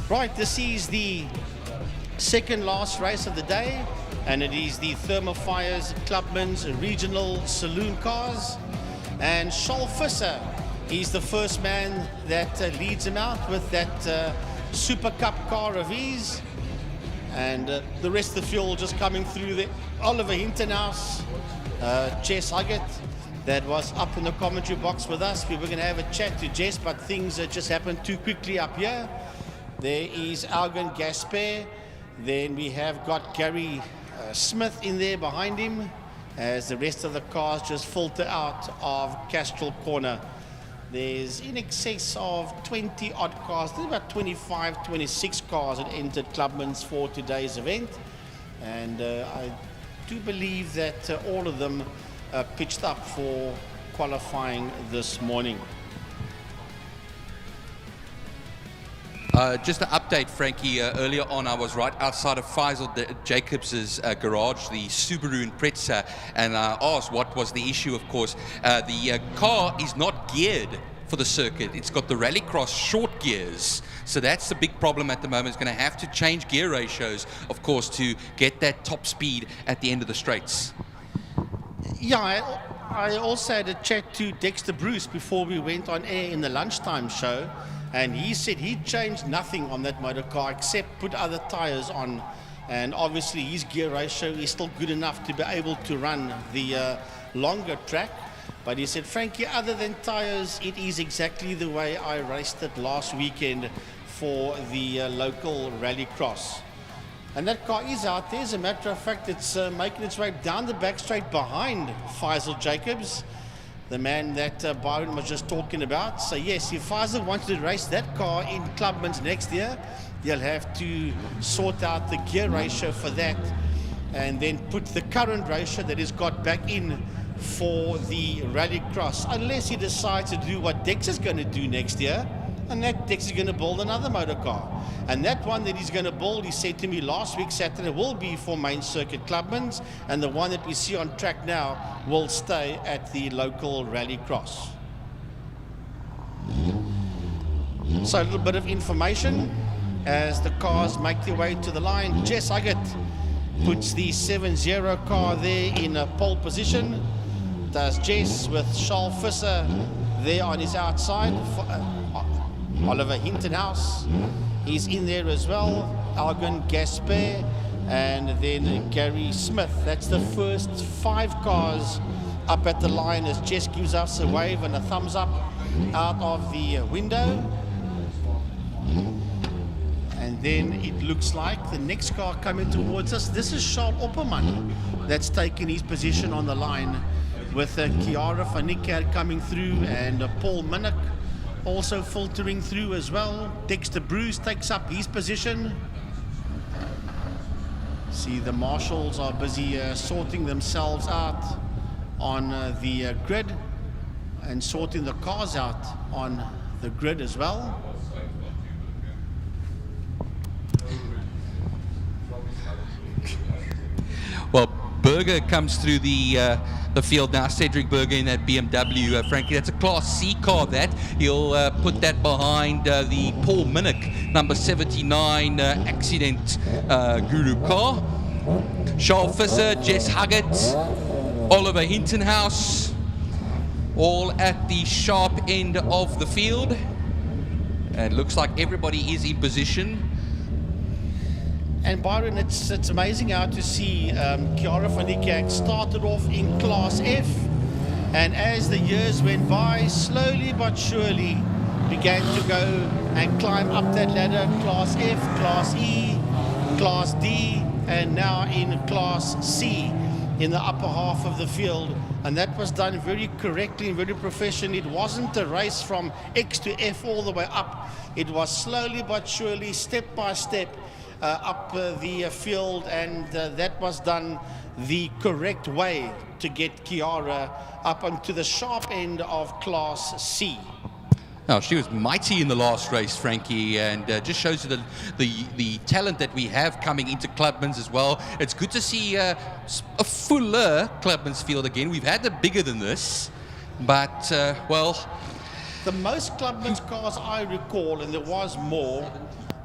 Right, this is the second last race of the day, and it is the Thermo Clubman's regional saloon cars. And Visser is the first man that leads him out with that Super Cup car of his. And the rest of the fuel just coming through the Oliver Hintonhouse, Jess Huggett, that was up in the commentary box with us. We were going to have a chat to Jess, but things just happened too quickly up here. There is Algan Gasper. Then we have got Gary Smith in there behind him as the rest of the cars just filter out of Castrol Corner. There's in excess of 20 odd cars, there's about 25, 26 cars that entered Clubman's for today's event. And I do believe that all of them pitched up for qualifying this morning. Just an update, Frankie. Earlier on, I was right outside of Faisal Jacobs' garage, the Subaru Impreza, and I asked what was the issue. Of course, the car is not geared for the circuit. It's got the rallycross short gears. So that's the big problem at the moment. It's going to have to change gear ratios, of course, to get that top speed at the end of the straights. Yeah, I also had a chat to Dexter Bruce before we went on air in the lunchtime show. And he said he changed nothing on that motor car except put other tires on. And obviously his gear ratio is still good enough to be able to run the longer track. But he said, Frankie, other than tires, it is exactly the way I raced it last weekend for the local rallycross. And that car is out there. As a matter of fact, it's making its way down the back straight behind Faisal Jacobs, the man that Byron was just talking about. So yes, if Faisal wanted to race that car in Clubman's next year, he'll have to sort out the gear ratio for that and then put the current ratio that he's got back in for the rallycross, unless he decides to do what Dex is going to do next year, and that Dex is going to build another motor car. And that one that he's going to build, he said to me last week, Saturday, will be for main circuit Clubman's, and the one that we see on track now will stay at the local rallycross. So a little bit of information as the cars make their way to the line. Jess Huggett puts the 7-0 car there in a pole position. Does Jess with Visser there on his outside. Oliver Hintonhouse, he's in there as well. Algan Gasper, and then Gary Smith. That's the first 5 cars up at the line as Jess gives us a wave and a thumbs up out of the window. And then it looks like the next car coming towards us, this is Charles Opperman that's taken his position on the line, with Chiara van Niekerk coming through and Paul Minnick also filtering through as well. Dexter Bruce takes up his position. See, the marshals are busy sorting themselves out on the grid and sorting the cars out on the grid as well. Well, Berger comes through the field now. Cedric Berger in that BMW. Frankie, that's a Class C car. That he'll put that behind the Paul Minnick number 79 accident guru car. Charles Visser, Jess Huggett, Oliver Hintonhouse, all at the sharp end of the field. And it looks like everybody is in position. And Byron, it's amazing how to see Chiara van Niekerk started off in Class F, and as the years went by, slowly but surely began to go and climb up that ladder. Class F, Class E, Class D, and now in Class C in the upper half of the field. And that was done very correctly and very professionally. It wasn't a race from X to F all the way up. It was slowly but surely, step by step, up the field, and that was done the correct way to get Chiara up onto the sharp end of Class C. Now, she was mighty in the last race, Frankie, and just shows you the talent that we have coming into Clubman's as well. It's good to see a fuller Clubman's field again. We've had it bigger than this, but, well... The most Clubman's cars I recall, and there was more,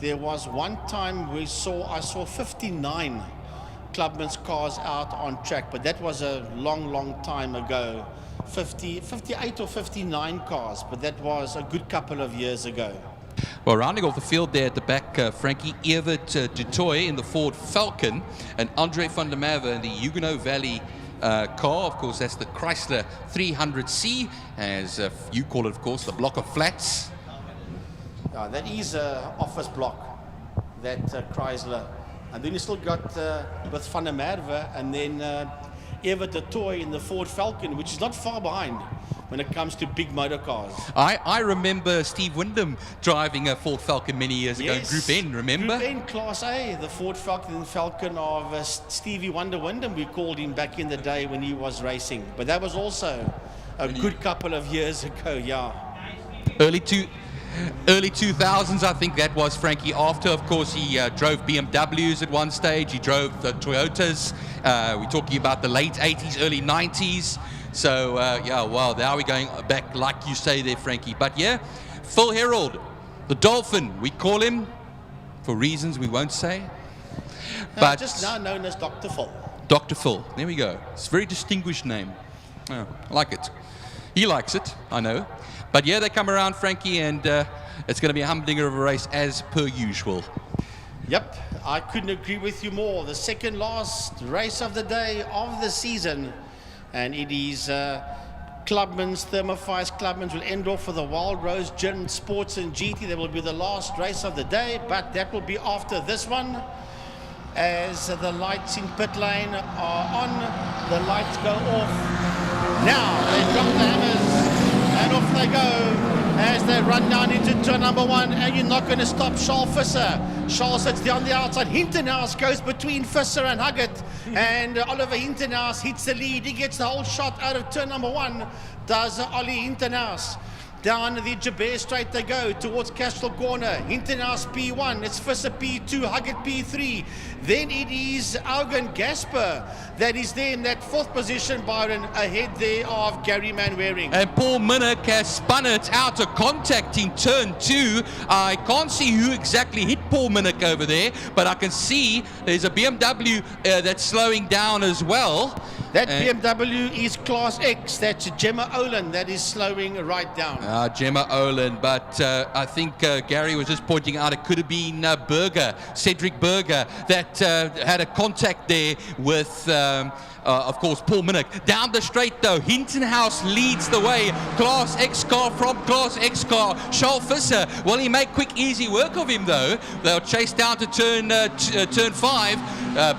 there was one time I saw 59 Clubman's cars out on track, but that was a long time ago. 58 or 59 cars, but that was a good couple of years ago. Well, rounding off the field there at the back, Frankie, Evert Dutoy in the Ford Falcon, and Andre van der Merwe in the Huguenot Valley car. Of course, that's the Chrysler 300C, as you call it, of course, the block of flats. That is an office block, that Chrysler. And then you still got with van der Merwe and then Evert Dutoy in the Ford Falcon, which is not far behind when it comes to big motor cars. I remember Steve Wyndham driving a Ford Falcon many years ago in Group N, remember? Group N, Class A, the Ford Falcon of Stevie Wonder Wyndham, we called him back in the day when he was racing. But that was also a good couple of years ago, yeah. Early 2000s, I think that was, Frankie. After, of course, he drove BMWs at one stage. He drove the Toyotas. We're talking about the late 80s, early 90s. So, yeah, wow, now we're going back, like you say there, Frankie. But, yeah, Phil Herald, the Dolphin, we call him for reasons we won't say. But just now known as Dr. Phil. Dr. Phil, there we go. It's a very distinguished name. Oh, I like it. He likes it, I know. But, yeah, they come around, Frankie, and it's going to be a humdinger of a race as per usual. Yep, I couldn't agree with you more. The second last race of the day of the season. And it is Clubman's, Thermo Clubman's will end off for the Wild Rose Gin Sports and GT. That will be the last race of the day, but that will be after this one. As the lights in pit lane are on, the lights go off. Now they drop the hammers and off they go as they run down into turn number one, and you're not going to stop Charles Visser. Charles sits down the outside. Hintenhuis goes between Visser and Huggett, and Oliver Hintenhuis hits the lead. He gets the whole shot out of turn number one, does Ollie Hintenhuis. Down the Jabez Straight they go towards Castro Corner. Hintenhuis P1, it's Visser P2, Huggett P3. Then it is Augen Gasper that is there in that fourth position, Byron, ahead there of Gary Manwaring. And Paul Minnick has spun it out of contact in turn two. I can't see who exactly hit Paul Minnick over there, but I can see there's a BMW that's slowing down as well. That BMW is Class X. That's Gemma Olin that is slowing right down. Gemma Olin, but I think Gary was just pointing out it could have been Cedric Berger, that had a contact there with, of course, Paul Minnick. Down the straight, though, Hintenhuis leads the way. Class X car from Class X car. Charles Visser, well, he made quick, easy work of him, though. They'll chase down to turn 5,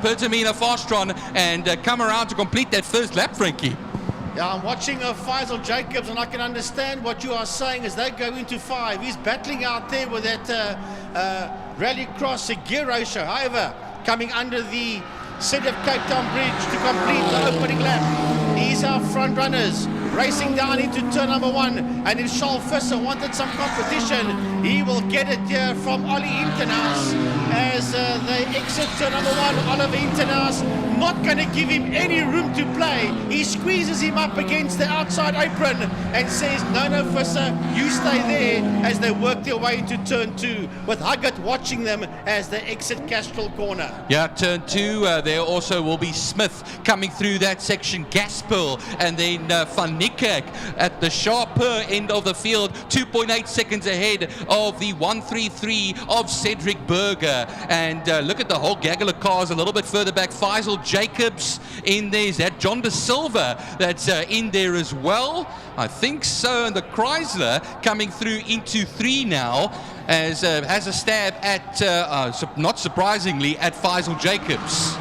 Pertamina Fastron, and come around to complete that first lap, Frankie. Yeah, I'm watching Faisal Jacobs, and I can understand what you are saying as they go into 5. He's battling out there with that Rallycross gear ratio. However, coming under the City of Cape Town Bridge to complete the opening lap. These are front runners racing down into turn number 1, and if Charles Visser wanted some competition, he will get it here from Ollie Hintenhuis as they exit turn number 1. Oliver Hintenhuis not going to give him any room to play. He squeezes him up against the outside apron and says, no, Visser, you stay there, as they work their way into turn 2, with Huggett watching them as they exit Castrol Corner. Yeah, turn 2, there also will be Smith coming through that section, Gaspel, and then Van Niekerk at the sharper end of the field, 2.8 seconds ahead of the 133 of Cedric Berger. And look at the whole gaggle of cars a little bit further back. Faisal Jacobs in there. Is that John De Silva that's in there as well? I think so. And the Chrysler coming through into 3 now, as has a stab at, not surprisingly, at Faisal Jacobs.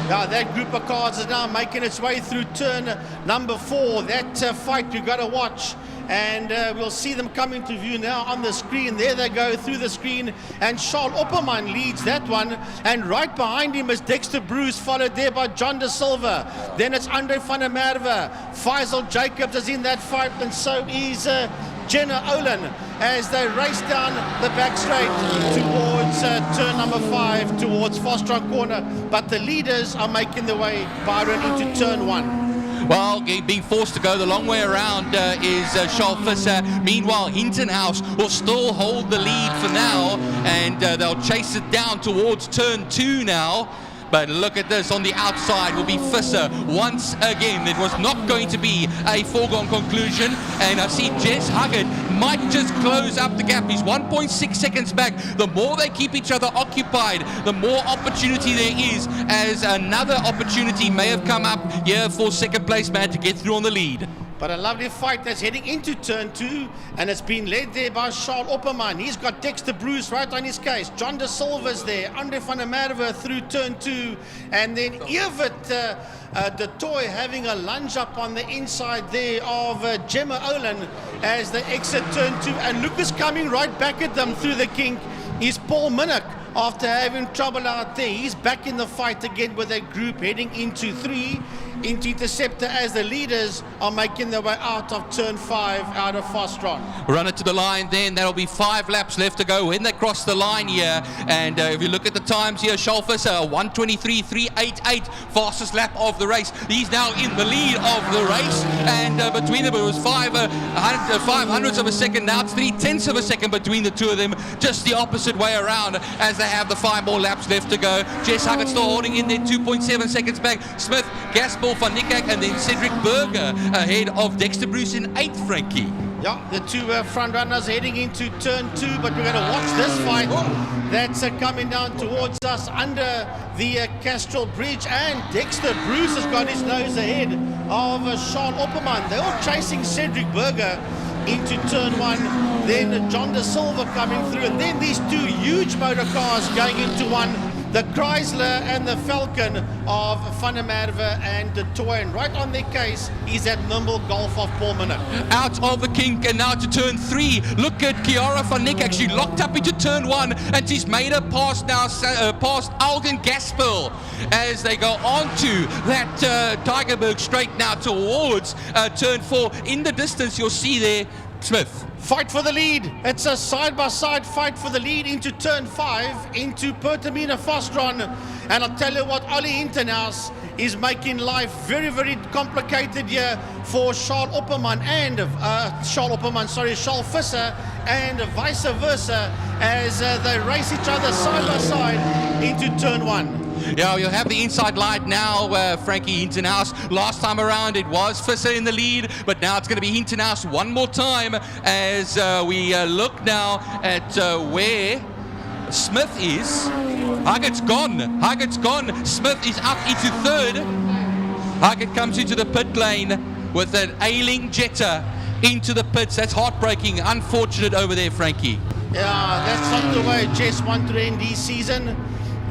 Yeah, that group of cars is now making its way through turn number 4. That fight we've got to watch. And we'll see them come into view now on the screen. There they go through the screen. And Charles Opperman leads that one. And right behind him is Dexter Bruce, followed there by John De Silva. Then it's Andre van der Merwe. Faisal Jacobs is in that fight, and so is Jenna Olin, as they race down the back straight towards turn number 5, towards Fastron Corner. But the leaders are making their way, Byron, into turn 1. Well, being forced to go the long way around is Charles Visser. Meanwhile, Hintenhouse will still hold the lead for now, and they'll chase it down towards turn 2 now. But look at this, on the outside will be Visser once again. It was not going to be a foregone conclusion, and I see Jess Huggett might just close up the gap. He's 1.6 seconds back. The more they keep each other occupied, the more opportunity there is, as another opportunity may have come up here for second place man to get through on the lead. But a lovely fight that's heading into turn 2, and it's been led there by Charles Opperman. He's got Dexter Bruce right on his case. John De Silva's there. Andre van der Merwe through turn 2. And then Evert de Toy having a lunge up on the inside there of Gemma Olin as they exit turn 2. And Lucas coming right back at them through the kink is Paul Minnick. After having trouble out there, he's back in the fight again with that group heading into 3. Into Interceptor as the leaders are making their way out of turn 5 out of Fastron. Run it to the line then. That'll be 5 laps left to go when they cross the line here. And if you look at the times here, Charles Visser, 1:23.388, fastest lap of the race. He's now in the lead of the race. And between them, it was 5 hundredths of a second. Now it's 3/10 of a second between the two of them. Just the opposite way around as they have the 5 more laps left to go. Jess Huggett still holding in there, 2.7 seconds back. Smith, Gaspel, Van Niekerk, and then Cedric Burger ahead of Dexter Bruce in 8th, Frankie. Yeah, the two front runners heading into turn 2, but we're going to watch this fight that's coming down towards us under the Castrol Bridge, and Dexter Bruce has got his nose ahead of Sean Opperman. They're all chasing Cedric Burger into turn 1, then John De Silva coming through, and then these two huge motor cars going into one, the Chrysler and the Falcon of Van der Merwe and De Toy. And right on their case is that nimble Golf of Paul Minnick. Out of the kink and now to turn 3. Look at Chiara van Niekerk. She locked up into turn 1 and she's made a pass now past Algen Gaspel as they go on to that Tigerberg straight now towards turn 4. In the distance you'll see there Smith. Fight for the lead. It's a side-by-side fight for the lead into turn 5, into Pertamina Fastron. And I'll tell you what, Ollie Hintenhouse is making life very, very complicated here for Charles Opperman and Charles Visser, and vice versa as they race each other side-by-side into turn 1. Yeah, you'll have the inside light now, Frankie Hintenhouse. Last time around it was Visser in the lead, but now it's going to be Hintenhouse one more time as we look now at where Smith is. Huggett's gone. Smith is up into 3rd. Huggett comes into the pit lane with an ailing Jetta into the pits. That's heartbreaking, unfortunate over there, Frankie. Yeah, that's not the way Jess wanted to end his season.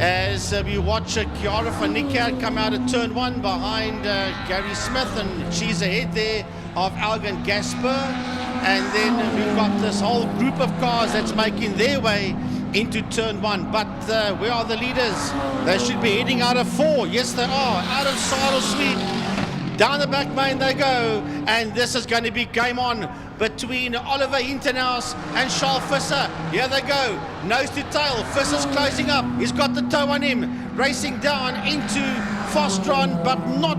As we watch Chiara van Niekerk come out of turn 1 behind Gary Smith, and she's ahead there of Algen Gasper. And then we've got this whole group of cars that's making their way into turn 1. But where are the leaders? They should be heading out of 4. Yes, they are. Out of Saddle Suite. Down the back main they go. And this is going to be game on between Oliver Hintenhouse and Charles Visser. Here they go, nose to tail. Visser's closing up. He's got the toe on him, racing down into Fastron, but not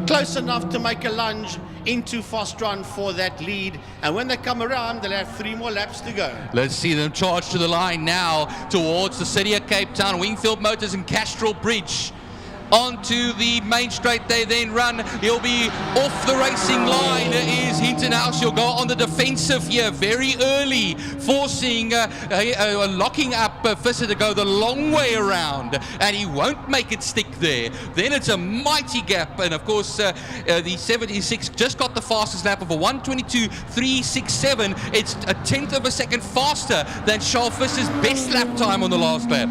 close enough to make a lunge into Fastron for that lead. And when they come around, they'll have 3 more laps to go. Let's see them charge to the line now towards the city of Cape Town. Wingfield Motors and Castrol Bridge. Onto the main straight they then run. He'll be off the racing line is Hintenhouse. He'll go on the defensive here very early, forcing locking up Visser to go the long way around, and he won't make it stick there. Then it's a mighty gap, and of course the 76 just got the fastest lap of a 1:22.367. It's a 1/10 of a second faster than Charles Visser's best lap time on the last lap.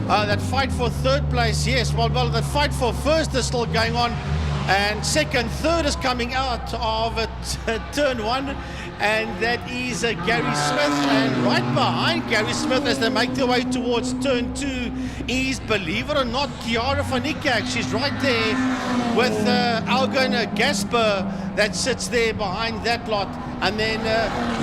That fight for 3rd place, yes. Well, that fight for 1st is still going on. And 2nd, 3rd is coming out of turn 1. And that is Gary Smith. And right behind Gary Smith as they make their way towards turn 2 is, believe it or not, Chiara van Niekerk. She's right there with Algen Gasper that sits there behind that lot. And then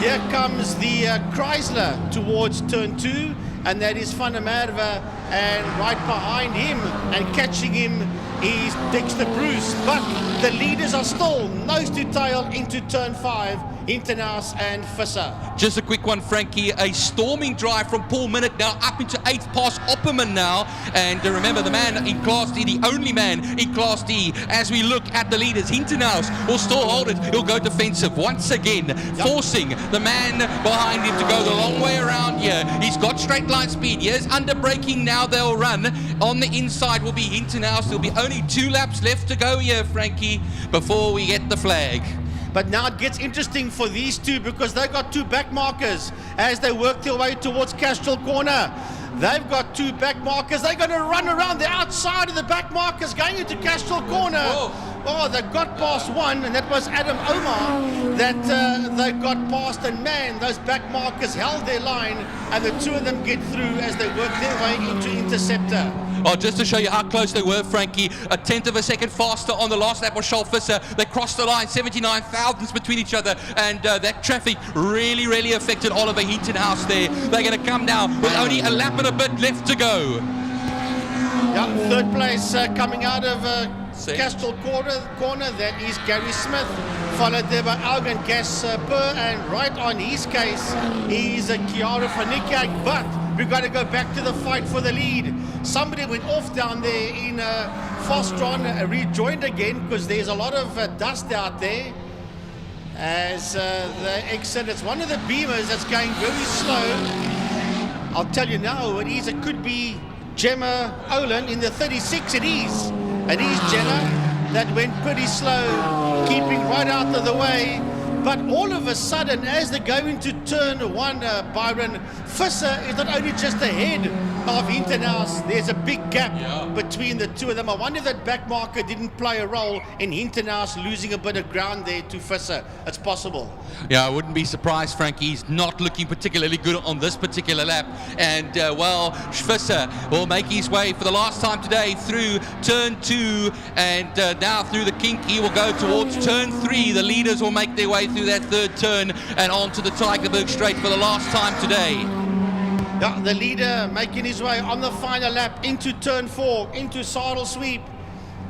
here comes the Chrysler towards turn 2. And that is Van der Merwe and right behind him and catching him is Dexter Bruce. But the leaders are still nose to tail into turn 5, Hintenhuis and Visser. Just a quick one, Frankie. A storming drive from Paul Minnick now up into 8th past Opperman now. And remember, the man in Class D, the only man in Class D, as we look at the leaders, Hintenhuis will still hold it. He'll go defensive once again, forcing the man behind him to go the long way around here. He's got straight line speed. Here's under braking now. They'll run. On the inside will be Hintenhuis. There'll be only 2 laps left to go here, Frankie, before we get the flag. But now it gets interesting for these two because they've got 2 back markers as they work their way towards Castrol Corner. They've got 2 back markers. They're going to run around the outside of the back markers going into Castrol Corner. Oh, they got past one, and that was Adam Omar that they got past. And man, those back markers held their line, and the 2 of them get through as they work their way into Interceptor. Oh, just to show you how close they were, Frankie, a 1/10 of a second faster on the last lap was Charles Visser. They crossed the line, 79 thousandths between each other, and that traffic really affected Oliver Hintenhuis there. They're going to come now with only a lap and a bit left to go. Yeah, 3rd place coming out of Castrol corner, that is Gary Smith, followed there by Algan Gasper, and right on his case is Kiara van Niekerk. But we've got to go back to the fight for the lead. Somebody went off down there in Fostron, rejoined again because there's a lot of dust out there as they exit. It's one of the Beamers that's going very slow. I'll tell you now who it is. It could be Gemma Olin in the 36. It is Gemma that went pretty slow, keeping right out of the way. But all of a sudden, as they go into turn 1, Byron, Visser is not only just ahead of Hintenhuis, there's a big gap between the 2 of them. I wonder if that back marker didn't play a role in Hintenhuis losing a bit of ground there to Visser. It's possible. Yeah, I wouldn't be surprised, Frankie. He's not looking particularly good on this particular lap. And, Visser will make his way for the last time today through turn 2. And now through the kink, he will go towards turn 3. The leaders will make their way through that 3rd turn and onto the Tygerberg Straight for the last time today. Yeah, the leader making his way on the final lap into turn 4, into Saddle Sweep.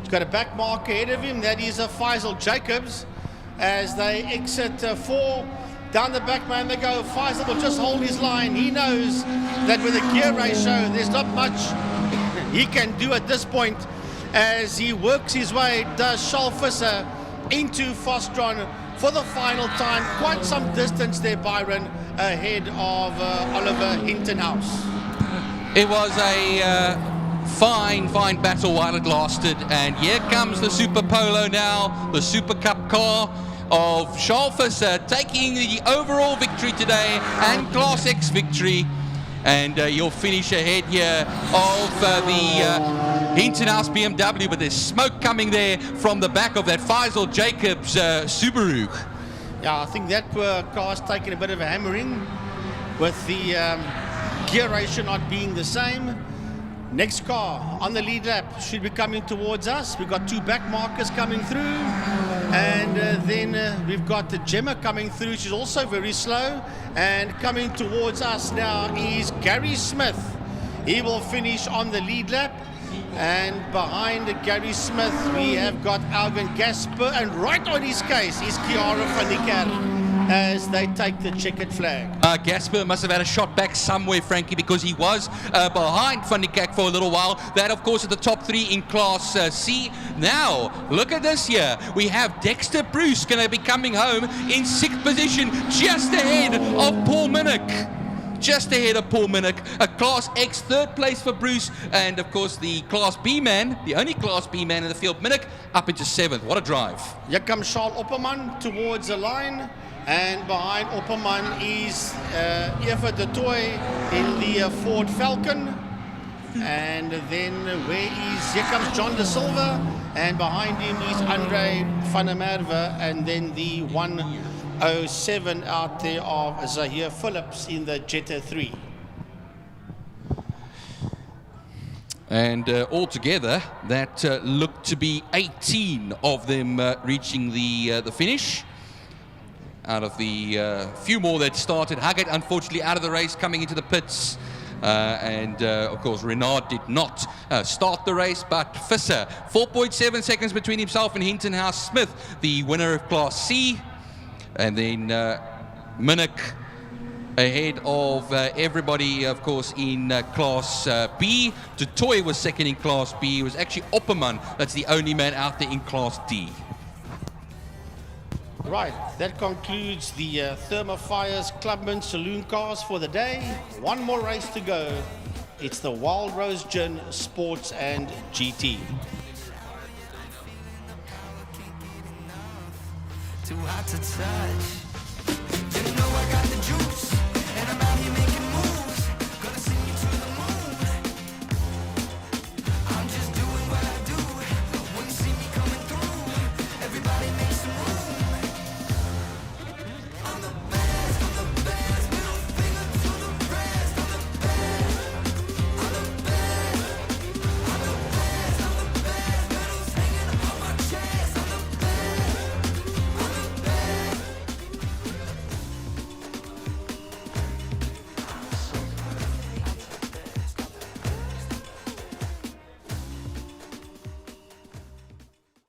He's got a back mark ahead of him. That is Faisal Jacobs. As they exit 4, down the back man they go. Faisal will just hold his line. He knows that with a gear ratio, there's not much he can do at this point as he works his way, does Charles Visser into Fostron for the final time. Quite some distance there, Byron, ahead of Oliver Hintenhuis. It was a fine battle while it lasted, and here comes the Super Polo now, the Super Cup car of Charles Visser taking the overall victory today and Class X victory. And you'll finish ahead here of the Hintenhuis BMW, but there's smoke coming there from the back of that Faisal Jacobs Subaru. Yeah, I think that car's taken a bit of a hammering with the gear ratio not being the same. Next car on the lead lap should be coming towards us. We've got 2 back markers coming through, and then we've got the Gemma coming through. She's also very slow, and coming towards us now is Gary Smith. He will finish on the lead lap, and behind Gary Smith we have got Algan Gasper, and right on his case is Kiara van Niekerk as they take the checkered flag. Gasper must have had a shot back somewhere, Frankie, because he was behind Van Niekerk for a little while. That, of course, at the top 3 in Class C. Now, look at this here. We have Dexter Bruce going to be coming home in 6th position, just ahead of Paul Minnick. Just ahead of Paul Minnick. A Class X 3rd place for Bruce, and of course the Class B man, the only Class B man in the field, Minnick, up into 7th. What a drive. Here comes Charles Opperman towards the line, and behind Opperman is Eva de Toy in the Ford Falcon. And then here comes John De Silva, and behind him is Andre van der Merwe, and then the 107 out there of Zahir Phillips in the Jetta 3. And altogether, that looked to be 18 of them reaching the finish. Out of the few more that started, Haggett unfortunately out of the race, coming into the pits. and of course Renard did not start the race, but Visser, 4.7 seconds between himself and Hinton House Smith, the winner of Class C, and then Minnick ahead of everybody, of course, in Class B. Dutoy was second in Class B. It was actually Opperman that's the only man out there in Class D. Right, that concludes the Thermo Fires Clubman Saloon cars for the day. One more race to go. It's the Wild Rose Gin Sports and GT. Too hot to touch.